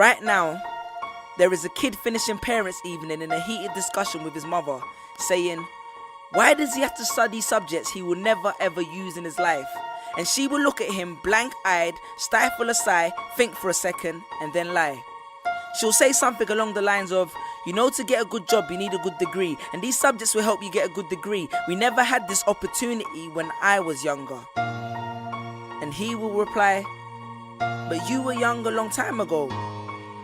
Right now, there is a kid finishing parents' evening in a heated discussion with his mother, saying, why does he have to study subjects he will never ever use in his life? And she will look at him blank-eyed, stifle a sigh, think for a second, and then lie. She'll say something along the lines of, you know, to get a good job you need a good degree, and these subjects will help you get a good degree. We never had this opportunity when I was younger. And he will reply, but you were young a long time ago,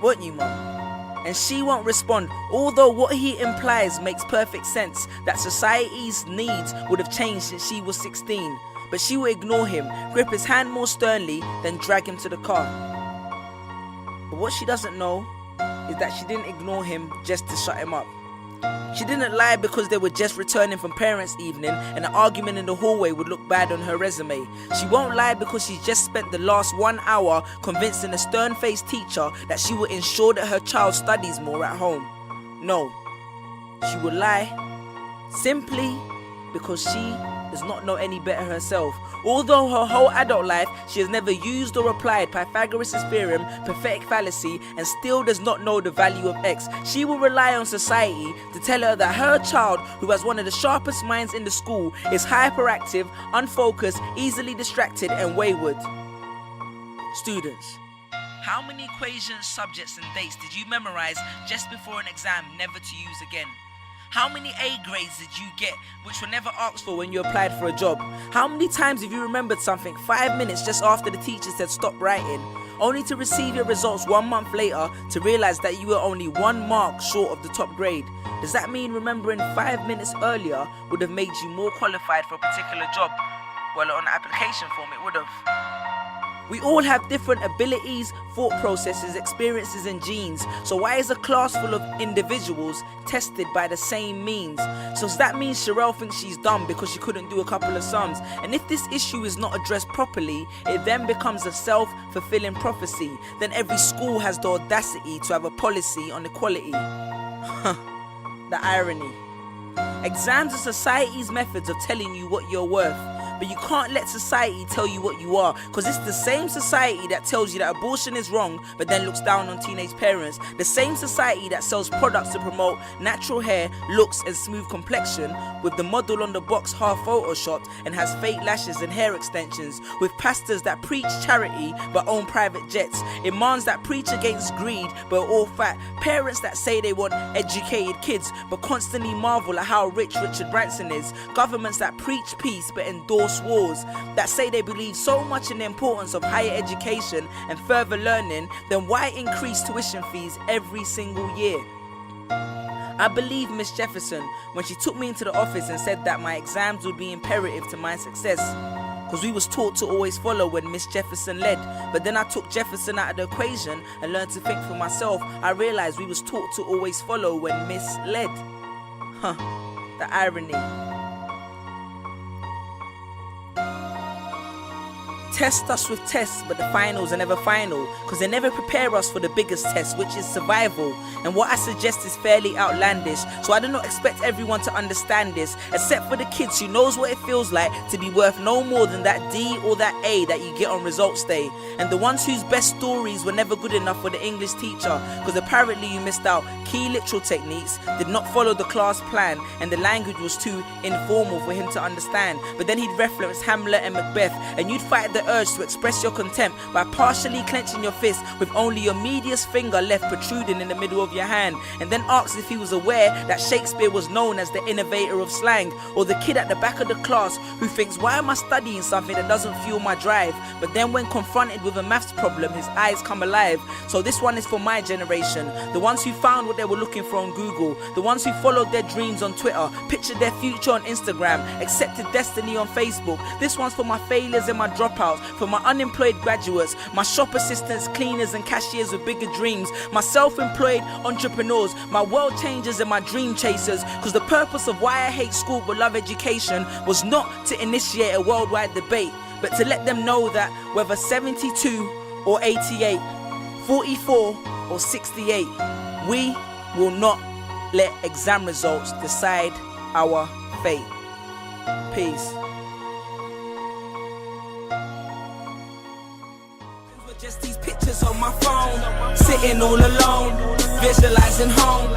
weren't you, Mum? And she won't respond, although what he implies makes perfect sense, that society's needs would have changed since she was 16. But she will ignore him, grip his hand more sternly, then drag him to the car. But what she doesn't know is that she didn't ignore him just to shut him up. She didn't lie because they were just returning from parents' evening and an argument in the hallway would look bad on her resume. She won't lie because she's just spent the last 1 hour convincing a stern-faced teacher that she will ensure that her child studies more at home. No, she will lie simply because she does not know any better herself. Although her whole adult life she has never used or applied Pythagoras' theorem, pathetic fallacy, and still does not know the value of x, she will rely on society to tell her that her child, who has one of the sharpest minds in the school, is hyperactive, unfocused, easily distracted, and wayward. Students, how many equations, subjects, and dates did you memorize just before an exam never to use again? How many A grades did you get which were never asked for when you applied for a job? How many times have you remembered something 5 minutes just after the teacher said stop writing, only to receive your results 1 month later to realize that you were only 1 mark short of the top grade? Does that mean remembering 5 minutes earlier would have made you more qualified for a particular job? Well, on the application form it would have. We all have different abilities, thought processes, experiences, and genes. So why is a class full of individuals tested by the same means? So does that mean Sherelle thinks she's dumb because she couldn't do a couple of sums? And if this issue is not addressed properly, it then becomes a self-fulfilling prophecy. Then every school has the audacity to have a policy on equality. The irony. Exams are society's methods of telling you what you're worth. But you can't let society tell you what you are, because it's the same society that tells you that abortion is wrong but then looks down on teenage parents. The same society that sells products to promote natural hair, looks and smooth complexion, with the model on the box half photoshopped and has fake lashes and hair extensions, with pastors that preach charity but own private jets, imams that preach against greed but are all fat, parents that say they want educated kids but constantly marvel at how rich Richard Branson is, governments that preach peace but endorse wars, that say they believe so much in the importance of higher education and further learning, then why increase tuition fees every single year? I believe Miss Jefferson when she took me into the office and said that my exams would be imperative to my success, because we was taught to always follow when Miss Jefferson led. But then I took Jefferson out of the equation and learned to think for myself. I realized we was taught to always follow when Miss led. The irony. Test us with tests, but the finals are never final, because they never prepare us for the biggest test, which is survival. And what I suggest is fairly outlandish, so I do not expect everyone to understand this, except for the kids who knows what it feels like to be worth no more than that D or that A that you get on results day, and the ones whose best stories were never good enough for the English teacher, because apparently you missed out key literal techniques, did not follow the class plan, and the language was too informal for him to understand. But then he'd reference Hamlet and Macbeth, and you'd fight the urge to express your contempt by partially clenching your fist with only your medius finger left protruding in the middle of your hand, and then asked if he was aware that Shakespeare was known as the innovator of slang. Or the kid at the back of the class who thinks, why am I studying something that doesn't fuel my drive? But then when confronted with a maths problem, his eyes come alive. So this one is for my generation, the ones who found what they were looking for on Google, the ones who followed their dreams on Twitter, pictured their future on Instagram, accepted destiny on Facebook. This one's for my failures and my dropouts, for my unemployed graduates, my shop assistants, cleaners and cashiers with bigger dreams, my self-employed entrepreneurs, my world changers and my dream chasers, because the purpose of why I hate school but love education was not to initiate a worldwide debate, but to let them know that whether 72 or 88, 44 or 68, we will not let exam results decide our fate. Peace. Just these pictures on my phone, sitting all alone, visualizing home.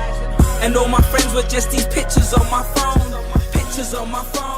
And all my friends were just these pictures on my phone, pictures on my phone.